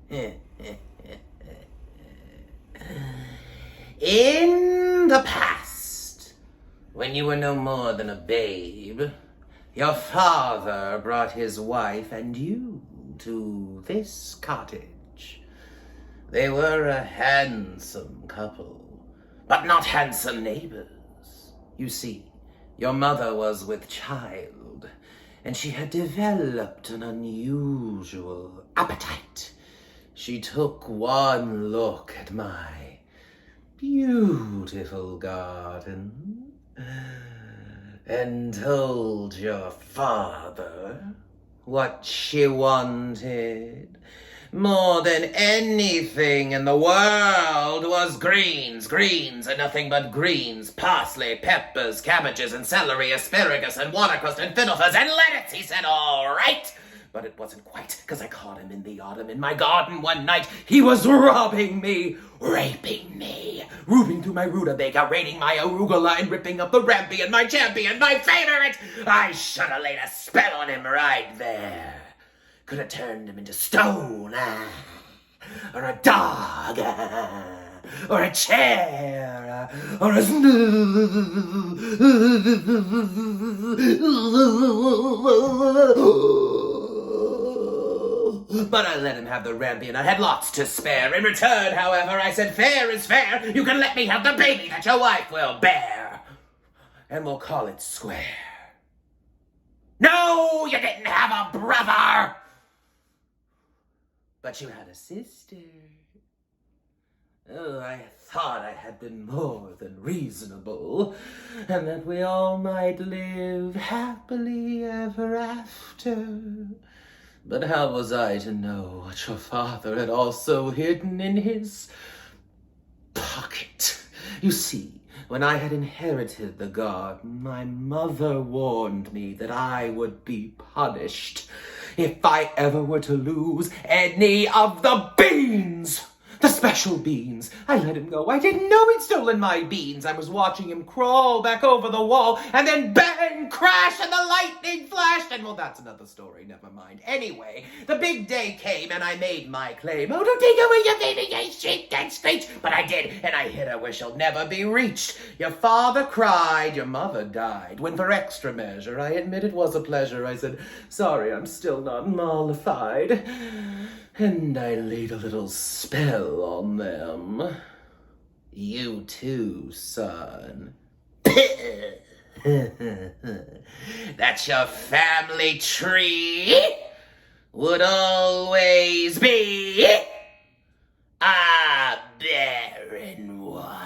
In the past, when you were no more than a babe, your father brought his wife and you to this cottage. They were a handsome couple, but not handsome neighbors. You see, your mother was with child, and she had developed an unusual appetite. She took one look at my beautiful garden and told your father what she wanted more than anything in the world was greens, and nothing but greens, parsley, peppers, cabbages, and celery, asparagus, and watercress, and fiddlefurs, and lettuce. He said, all right. But it wasn't quite, because I caught him in the autumn in my garden one night. He was robbing me, raping me, rooting through my rutabaga, raiding my arugula, and ripping up the rampion, my champion, my favorite. I should have laid a spell on him right there. Could have turned him into stone, or a dog, or a chair, or a But I let him have the rampion. I had lots to spare. In return, however, I said, fair is fair. You can let me have the baby that your wife will bear, and we'll call it square. No, you didn't have a brother, but you had a sister. Oh, I thought I had been more than reasonable, and that we all might live happily ever after. But how was I to know what your father had also hidden in his pocket? You see, when I had inherited the garden, my mother warned me that I would be punished if I ever were to lose any of the beans. The special beans. I let him go. I didn't know he'd stolen my beans. I was watching him crawl back over the wall, and then bang, crash, and the lightning flashed. And well, that's another story. Never mind. Anyway, the big day came, and I made my claim. Oh, don't take away your baby, I shrieked and screeched. But I did, and I hit her where she'll never be reached. Your father cried, your mother died. When for extra measure, I admit it was a pleasure. I said, sorry, I'm still not mollified. And I laid a little spell on them. You too, son. That your family tree would always be a barren one.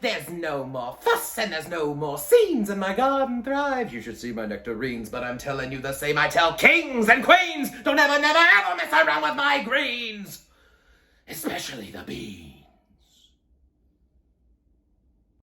There's no more fuss and there's no more scenes, and my garden thrives. You should see my nectarines, but I'm telling you the same I tell kings and queens. Don't ever, never, ever mess around with my greens, especially the beans.